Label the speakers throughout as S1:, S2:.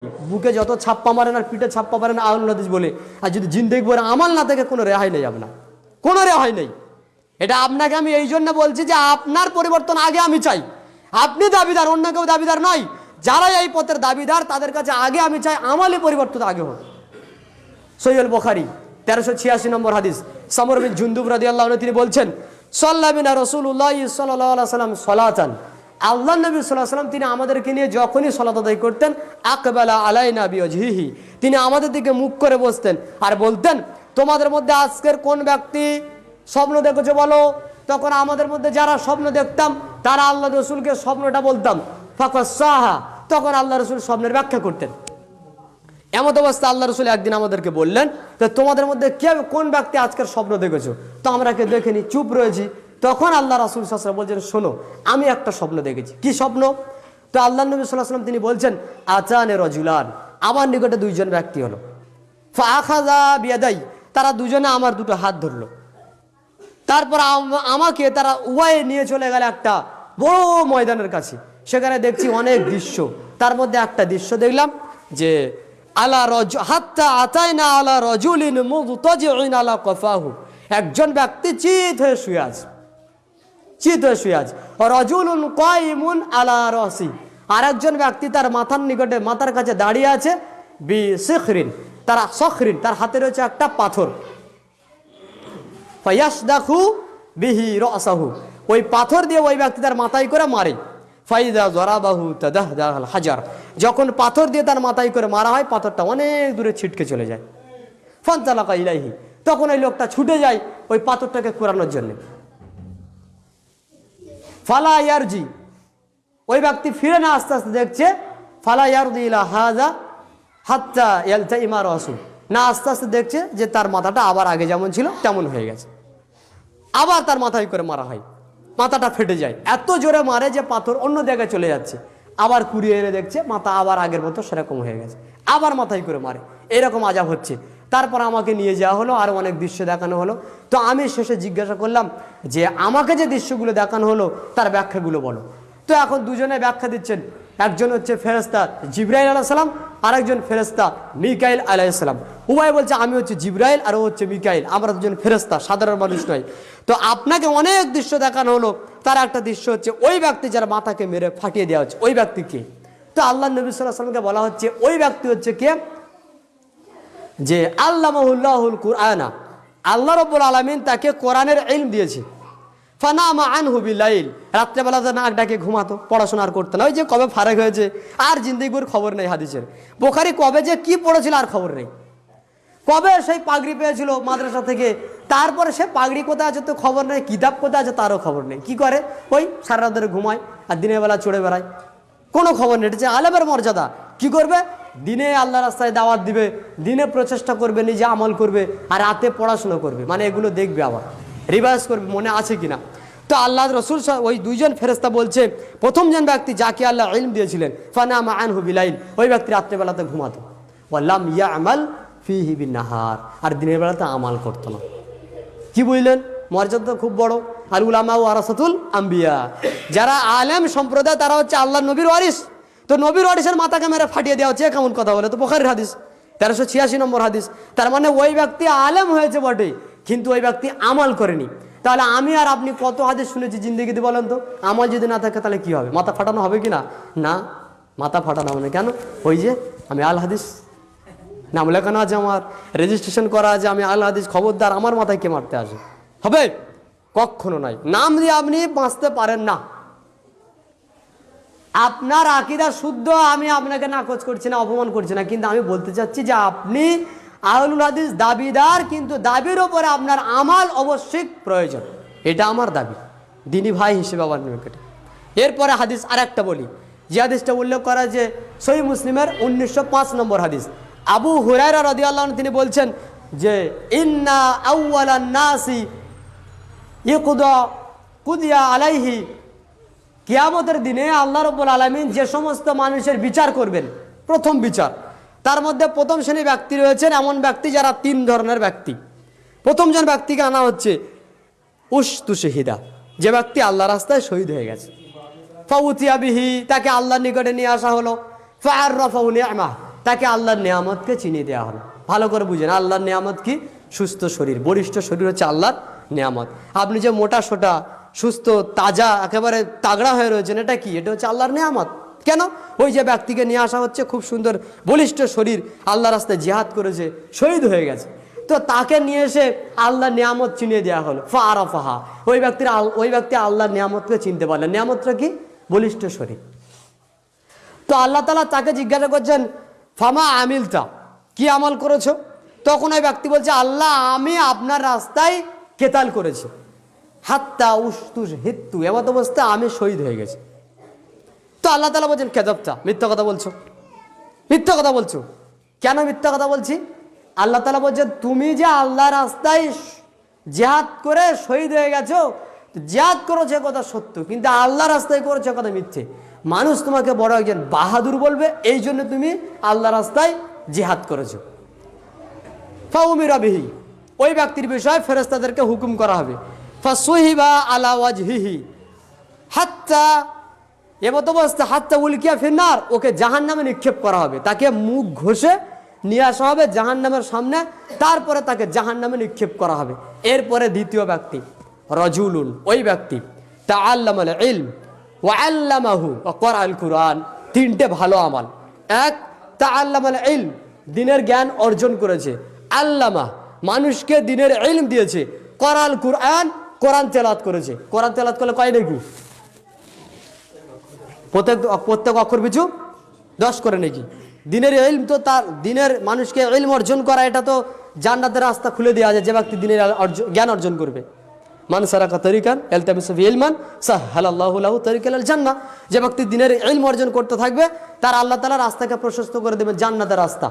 S1: বুকে যত ছাপ্পা মারেন আর পিঠে ছাপ্পা মারেন আহলুল হাদিস বলে, আর যদি জিন্দেগি ভরে আমল না থাকে কোনো রেহাই নেই, আপনার কোনো রেহাই নেই। এটা আপনাকে আমি এই জন্য বলছি যে আপনার পরিবর্তন আগে আমি চাই। আপনি দাবিদার, অন্য কেউ দাবিদার নয়। যারা এই পথের দাবিদার তাদের কাছে আগে আমি চাই আমলে পরিবর্তন আগে হোক। সহিহুল বুখারী 1386 নম্বর হাদিস, সামর বিন জুনদুব রাদিয়াল্লাহু আনহু তিনি বলছেন, সাল্লা বিনা রাসূলুল্লাহ সাল্লাল্লাহু আলাইহি ওয়াসাল্লাম সালাতান, আল্লাহ নবী সাল্লাল্লাহু আলাইহি ওয়াসাল্লাম তিনি আমাদেরকে নিয়ে যখনই সালাত আদায় করতেন, আকবালা আলাইনা বিওয়াজহিহি, তিনি আমাদের দিকে মুখ করে বসতেন আর বলতেন, তোমাদের মধ্যে আজকের কোন ব্যক্তি স্বপ্ন দেখেছে বলো। তখন আমাদের মধ্যে যারা স্বপ্ন দেখতাম তারা আল্লাহ রসুলকে স্বপ্নটা বলতাম, ফাকাসাহা, তখন আল্লাহ রসুল স্বপ্নের ব্যাখ্যা করতেন। এমত অবস্থা আল্লাহ রসুল একদিন আমাদেরকে বললেন যে তোমাদের মধ্যে কে কোন ব্যক্তি আজকের স্বপ্ন দেখেছো? তো আমরা কে দেখিনি, চুপ রয়েছি। তখন আল্লাহ রাসূল সাল্লাল্লাহু আলাইহি ওয়াসাল্লাম বলছেন, শোনো আমি একটা স্বপ্ন দেখেছি। কি স্বপ্ন? তো আল্লাহ নবী সাল্লাল্লাহু আলাইহি ওয়াসাল্লাম তিনি বলছেন, আতানে রাজুলান, আমার নিকটে দুইজন ব্যক্তি হলো, ফাআখাযা বিয়াদাই, তারা দুজনে আমার দুটো হাত ধরলো। তারপর আমাকে তারা উভয়ে নিয়ে চলে গেল একটা বড় ময়দানের কাছে। সেখানে দেখছি অনেক দৃশ্য। তার মধ্যে একটা দৃশ্য দেখলাম যে আলা রজ হাত্তা আতাইনা আলা রাজুলিন মুদতাজিউন আলা কফাহু, একজন ব্যক্তি চিত হয়ে শুয়ে আছে, চিত হয়ে শুয়ে আছে। রাজুলুন কাইমুন আলা রাসি, আর একজন ব্যক্তি তার মাথার নিকটে, মাথার কাছে দাঁড়িয়ে আছে, বি সিখরিন, তার সখরিন, তার হাতে রয়েছে একটা পাথর, ফায়াসদাখু বিহি রাসাহু, ওই পাথর দিয়ে ওই ব্যক্তি তার মাথায় করে মারে। ফাইদা জরাবাহু তাদাহদাল হাজার, যখন পাথর দিয়ে তার মাথায় করে মারা হয় পাথরটা অনেক দূরে ছিটকে চলে যায়। ফান্তালাকা ইলাইহি, তখন ওই লোকটা ছুটে যায় ওই পাথরটাকে কুড়ানোর জন্য। ফালা ইয়ারজি, ওই ব্যক্তি ফিরে না, আস্তে আস্তে দেখছে, ফালা ইয়ারদি ইলা হাযা হাত্তা ইয়ালতাইমা রাসু, না আস্তে আস্তে দেখছে যে তার মাথাটা আবার আগে যেমন ছিল তেমন হয়ে গেছে। আবার তার মাথায় করে মারা হয়, মাথাটা ফেটে যায়, এত জোরে মারে যে পাথর অন্য জায়গায় চলে যাচ্ছে। আবার কুড়িয়ে এনে দেখছে মাথা আবার আগের মতো সেরকম হয়ে গেছে, আবার মাথায় করে মারে, এরকম আজাব হচ্ছে। তারপর আমাকে নিয়ে যাওয়া হলো, আর অনেক দৃশ্য দেখানো হলো। তো আমি শেষে জিজ্ঞাসা করলাম যে আমাকে যে দৃশ্যগুলো দেখানো হলো তার ব্যাখ্যাগুলো বলো। তো এখন দুজনে ব্যাখ্যা দিচ্ছেন, একজন হচ্ছে ফেরেশতা জিবরাইল আলাইহিস সালাম, আর একজন ফেরেশতা মিকাইল আলাইহিস সালাম। উভয় বলছে আমি হচ্ছে জিবরাইল আর ও হচ্ছে মিকাইল, আমরা দুজন ফেরেশতা, সাধারণ মানুষ নয়। তো আপনাকে অনেক দৃশ্য দেখানো হলো, তার একটা দৃশ্য হচ্ছে ওই ব্যক্তি যার মাথাকে মেরে ফাটিয়ে দেওয়া হচ্ছে, ওই ব্যক্তি কে? তো আল্লাহ নবী সাল্লাল্লাহু আলাইহি ওয়াসাল্লামকে বলা হচ্ছে ওই ব্যক্তি হচ্ছে কে, যে আল্লামাহুল্লাহুল কুরআনা, আল্লাহ রাব্বুল আলামিন তাকে কোরআনের ইলম দিয়েছে। ফানামা আনহু বিলাইল, রাত্রেবেলা যে নাক ডাকে ঘুমাতো, পড়াশোনা আর করতো না। ওই যে কবে ফারেক হয়েছে আর জিন্দেগির খবর নেই হাদিসের। বুখারী কবে যে কি পড়েছিল আর খবর নেই, কবে সেই পাগড়ি পেয়েছিল মাদ্রাসা থেকে, তারপরে সে পাগড়ি কোথায় আছে তো খবর নেই, কিতাব কোথায় আছে তারও খবর নেই। কি করে? ওই সারা রাত ধরে ঘুমায় আর দিনের বেলা চড়ে বেড়ায়, কোনো খবর নেই। এটা যে আলেমের মর্যাদা। কি করবে? দিনে আল্লাহ রাস্তায় দাওয়াত দিবে, দিনে প্রচেষ্টা করবে, নিজে আমল করবে, আর রাতে পড়াশোনা করবে, মানে এগুলো দেখবে, আবার রিভাইজ করবে মনে আছে কিনা। তো আল্লাহ রসুল ওই দুইজন ফেরেশতা বলছে প্রথম জন ব্যক্তি যাকে আল্লাহ ইলম দিয়েছিলেন, ফানামা আনহু বিলাইল, ওই ব্যক্তি রাত্রেবেলাতে ঘুমাতো, ওয়ালাম ইয়ামাল ফিহি বিন্নাহার, আর দিনের বেলাতে আমাল করতো না। কি বুঝলেন? মর্যাদা খুব বড়। আর উলামা ওয়ারাসাতুল আম্বিয়া, যারা আলেম সম্প্রদায় তারা হচ্ছে আল্লাহ নবীর ওয়ারিস। তো নবীর ওয়ারিসের মাথাকে মেরে ফাটিয়ে দেওয়া হচ্ছে, কেমন কথা বলে? তো বুখারীর হাদিস 1386 নম্বর হাদিস। তার মানে ওই ব্যক্তি আলেম হয়েছে বটে, কিন্তু ওই ব্যক্তি আমাল করেনি। তাহলে আমি আর আপনি কত হাদিস শুনেছি জিন্দেগিতে, বলেন তো? আমল যদি না থাকে তাহলে কি হবে? মাথা ফাটানো হবে কি না? না, মাথা ফাটানো হবে না। কেন? ওই যে আমি আল হাদিস নাম লেখানো আছে, আমার রেজিস্ট্রেশন করা আছে, আমি আল হাদিস, খবরদার আমার মাথায় কে মারতে আসে? হবে? কখনো নাই। নাম দিয়ে আপনি বাঁচতে পারেন না। আপনার আকীদা শুদ্ধ, আমি আপনাকে নাকচ করছি না, অপমান করছি না, কিন্তু আমি বলতে চাচ্ছি যে আপনি আহলুল হাদিস দাবিদার, কিন্তু দাবির ওপরে আপনার আমাল অবশ্যই প্রয়োজন। এটা আমার দাবি দিনী ভাই হিসেবে আমার নিকটে। এরপরে হাদিস আর একটা বলি, যে হাদিসটা উল্লেখ করা যে সহিহ মুসলিমের 1905 নম্বর হাদিস। আবু হুরায়রা রাদিয়াল্লাহু আনহু তিনি বলছেন যে ইন্না আউওয়ালান নাসি কুদিয়া আলাইহি, কিয়ামতের দিনে আল্লাহ রাব্বুল আলামিন যে সমস্ত মানুষের বিচার করবেন, প্রথম বিচার, তার মধ্যে প্রথম শ্রেণী ব্যক্তি রয়েছেন এমন ব্যক্তি যারা তিন ধরনের ব্যক্তি। প্রথম জন ব্যক্তিকে আনা হচ্ছে উশতু শহীদা, যে ব্যক্তি আল্লাহ রাস্তায় শহীদ হয়ে গেছে। ফাউতিয়া বিহি, তাকে আল্লাহর নিকটে নিয়ে আসা হলো। ফাআররাফাহু নি'মাহ, তাকে আল্লাহর নেয়ামতকে চিনিয়ে দেওয়া হলো। ভালো করে বুঝেন, আল্লাহর নেয়ামত কি? সুস্থ শরীর, বলিষ্ঠ শরীর হচ্ছে আল্লাহর নেয়ামত। আপনি যে মোটা সোটা সুস্থ তাজা একেবারে তাগড়া হয়ে রয়েছেন, এটা কি? এটা হচ্ছে আল্লাহর নেয়ামত। কেন? ওই যে ব্যক্তিকে নিয়ে আসা হচ্ছে, খুব সুন্দর বলিষ্ঠ শরীর, আল্লাহ রাস্তায় জিহাদ করেছে, শহীদ হয়ে গেছে, তো তাকে নিয়ে এসে আল্লাহর নিয়ামত চিনিয়ে দেওয়া হলো। ফারাফাহা, ওই ব্যক্তি আল্লাহর নিয়ামতকে চিনতে পারলেন। নিয়ামতটা কি? বলিষ্ঠ শরীর। তো আল্লাহ তাআলা তাকে জিজ্ঞাসা করছেন, ফামা আমিলতা, কি আমল করেছো? তখন ওই ব্যক্তি বলছে, আল্লাহ আমি আপনার রাস্তায় কেতাল করেছি, হাত্তা উস্তুস হিত্তু, এমত অবস্থায় আমি শহীদ হয়ে গেছি। তো আল্লাহ তাআলা বলছেন, কেযাবতা, মিথ্যা কথা বলছো, মিথ্যা কথা বলছো। কেন মিথ্যা কথা বলছি? আল্লাহ তাআলা বলছেন, তুমি যে আল্লাহ রাস্তায় জিহাদ করে শহীদ হয়ে গেছো, জিহাদ করেছে কথা সত্য, কিন্তু আল্লাহ রাস্তায় করেছে কথা মিথ্যে। মানুষ তোমাকে বড় একজন বাহাদুর বলবে, এই জন্য তুমি আল্লাহ রাস্তায় জিহাদ করেছো। ফাউমিরা বিহি, ওই ব্যক্তির বিষয়ে ফেরেশতাদেরকে হুকুম করা হবে। ফাসুহিবা আলা ওয়াজহিহি হাত্তা, এমত অবস্থা হাত্তা উলকিয়া ফিন্নার, ওকে জাহান্নামে নিক্ষেপ করা হবে। তাকে মুখ ঘষে নিয়ে আসা হবে জাহান্নামের সামনে, তারপরে তাকে জাহান্নামে নিক্ষেপ করা হবে। এরপরে দ্বিতীয় ব্যক্তি রাজুলুন, ওই ব্যক্তি তাআল্লামাল ইলম ওয়া আল্লামাহু ওয়া ক্বরাআল কুরআন। তিনটে ভালো আমল। এক, তাআল্লামাল ইলম, দ্বীনের জ্ঞান অর্জন করেছে। আল্লামা, মানুষকে দ্বীনের ইলম দিয়েছে। ক্বরাআল কুরআন, কোরআন তেলাওয়াত করেছে। কোরআন তেলাওয়াত করলে কয় নাকি? প্রত্যেক অক্ষর পিছু 10 করে নাকি। দ্বীনের ইলম তো তার, দ্বীনের মানুষকে ইলম অর্জন করা, এটা তো জান্নাতের রাস্তা খুলে দেওয়া যায় যে ব্যক্তি দ্বীনের জ্ঞান অর্জন করবে। মান সারাকা তরিকান ইলতামিসু ফিহি ইলমান সাহহালাল্লাহু লাহু তরিকাল জান্নাহ, যে ব্যক্তি দ্বীনের ইলম অর্জন করতে থাকবে, তার আল্লাহ তাআলা রাস্তাকে প্রশস্ত করে দেবেন, জান্নাতের রাস্তা,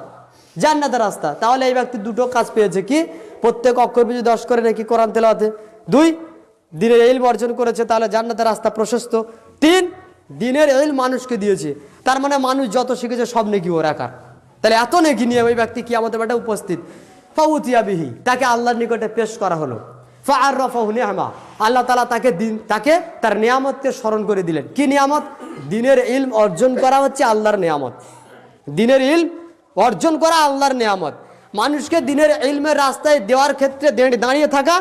S1: জান্নাতের রাস্তা। তাহলে এই ব্যক্তি দুটো কাজ পেয়েছে, কি? প্রত্যেক অক্ষর পিছু 10 করে নাকি কোরআন তেলাওয়াতে। 2, দ্বীনের ইলম অর্জন করেছে, তাহলে জান্নাতের রাস্তা প্রশস্ত। 3, দ্বীনের ইলম মানুষকে দিয়েছে, তার মানে মানুষ যত শিখেছে সব নেকি ওর একার। তাহলে এত নেকি নিয়ে ওই ব্যক্তি কিয়ামতের মাঠে উপস্থিত। ফাউতিয়া বিহি, তাকে আল্লাহর নিকটে পেশ করা হলো। ফাআররাফাহু নি'মা, আল্লাহ তাআলা তাকে তার নিয়ামতকে স্মরণ করে দিলেন। কি নিয়ামত? দ্বীনের ইলম অর্জন করা হচ্ছে আল্লাহর নিয়ামত। দ্বীনের ইলম অর্জন করা আল্লাহর নিয়ামত। মানুষকে দ্বীনের ইলমের রাস্তায় দেওয়ার ক্ষেত্রে দাঁড়িয়ে থাকা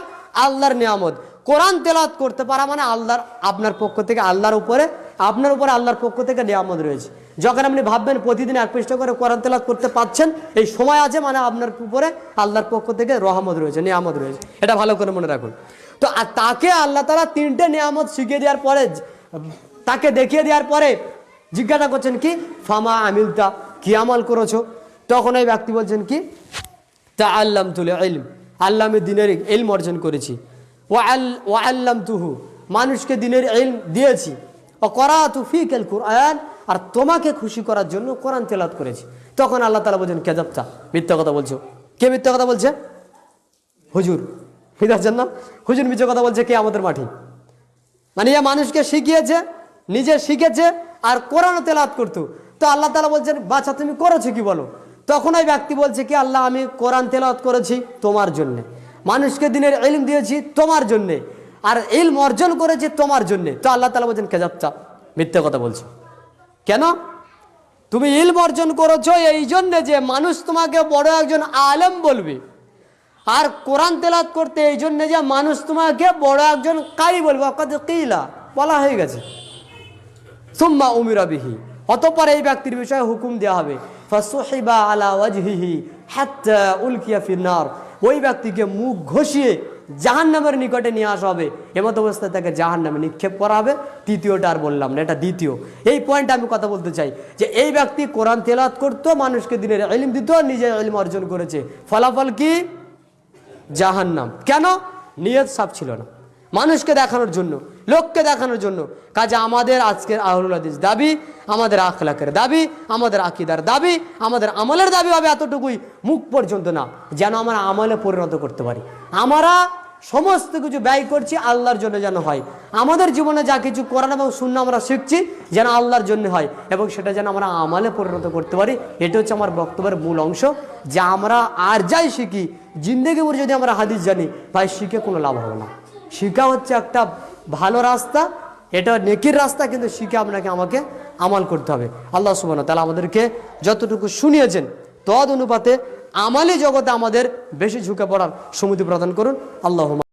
S1: আল্লাহর নিয়ামত। কোরআন তেলাওয়াত করতে পারা মানে আল্লাহর, আপনার পক্ষ থেকে আল্লাহর উপরে, আপনার উপরে আল্লাহর পক্ষ থেকে নিয়ামত রয়েছে। যখন আপনি ভাববেন প্রতিদিন 1 পৃষ্ঠা করে কোরআন তেলাওয়াত করতে পাচ্ছেন, এই সময় আছে, মানে আপনার উপরে আল্লাহর পক্ষ থেকে রহমত রয়েছে, নিয়ামত রয়েছে। এটা ভালো করে মনে রাখুন। তো তাকে আল্লাহ তাআলা 3টে নিয়ামত শিখিয়ে দেওয়ার পরে, তাকে দেখিয়ে দেওয়ার পরে জিজ্ঞাসা করছেন কি? ফামা আমিলতা, কি আমল করেছো? তখন এই ব্যক্তি বলছেন কি? তাআল্লামতুল ইলম, আল্লাহ আমি দ্বীনের ইলম অর্জন করেছি। ওয়া আল্লামতুহু, মানুষকে দ্বীনের ইলম দিয়েছি। ওয়া ক্বরাআতু ফীকাল কুরআন, আর তোমাকে খুশি করার জন্য কোরআন তেলাওয়াত করেছি। তখন আল্লাহ তাআলা বলেন, কাযাবতা, মিথ্যা কথা বলছো। কে মিথ্যা কথা বলছে? হুজুর। বুঝতে না? হুজুর মিথ্যা কথা বলছে কিয়ামতের মাঠে। মানে এ মানুষকে শিখিয়েছে, নিজে শিখেছে, আর কোরআন তেলাওয়াত করতো। তো আল্লাহ তাআলা বলছেন, বাচ্চা তুমি করেছো কি বলো? তখন ওই ব্যক্তি বলছে কি, আল্লাহ আমি কোরআন তেলাওয়াত করেছি তোমার জন্যে, মানুষকে দ্বীনের ইলম দিয়েছি তোমার জন্যে, আর ইলম অর্জন করেছি তোমার জন্যে। তো আল্লাহ তাআলা বলছেন, কাযাবতা, মিথ্যা কথা বলছো। কেন? তুমি ইলম অর্জন করেছো এই জন্যে যে মানুষ তোমাকে বড় একজন আলেম বলবে, আর কোরআন তেলাওয়াত করতে এই জন্যে যে মানুষ তোমাকে বড় একজন কারি বলবে। ওয়াকাদ কিলা, বলা হয়ে গেছে। সুম্মা উমিরা বিহি, অতঃপর এই ব্যক্তির বিষয়ে হুকুম দেওয়া হবে। ফাসুহিবা আলা ওয়াজহিহি হাত্তা উলকিয়া ফিন্নার, ওই ব্যক্তিকে মুখ ঘষিয়ে জাহান্নামের নিকটে নিয়ে আসা হবে। এমত অবস্থায় তাকে জাহান্নামে নিক্ষেপ করা হবে। তৃতীয়টা আর বললাম না, এটা দ্বিতীয়। এই পয়েন্টে আমি কথা বলতে চাই যে এই ব্যক্তি কোরআন তেলাওয়াত করতো, মানুষকে দ্বীনের ইলম দিত, নিজে ইলম অর্জন করেছে, ফলাফল কি? জাহান্নাম। কেন? নিয়ত সাফ ছিল না, মানুষকে দেখানোর জন্য, লোককে দেখানোর জন্য। কাজে আমাদের আজকের আহলুল হাদিস দাবি, আমাদের আখলাকের দাবি, আমাদের আকীদার দাবি, আমাদের আমলের দাবি হবে এতটুকুই, মুখ পর্যন্ত না, যেন আমরা আমলে পরিণত করতে পারি। আমরা সমস্ত কিছু ব্যয় করছি আল্লাহর জন্য যেন হয়। আমাদের জীবনে যা কিছু কোরআন এবং সুন্নাহ আমরা শিখছি যেন আল্লাহর জন্য হয়, এবং সেটা যেন আমরা আমলে পরিণত করতে পারি। এটা হচ্ছে আমার বক্তব্যের মূল অংশ, যে আমরা আর যাই শিখি, জিন্দেগি ভরে যদি আমরা হাদিস জানি, ভাই শিখে কোনো লাভ হবে না। শিখা হচ্ছে একটা ভালো রাস্তা, এটা নেকির রাস্তা, কিন্তু শিখে আমাকে আমল করতে হবে। আল্লাহ সুবহানাহু ওয়া তাআলা আমাদেরকে যতটুকু শুনিয়েছেন তদ অনুপাতে আমালি জগতে আমাদের বেশি ঝুঁকে পড়ার সুমতি প্রদান করুন। আল্লাহুম্মা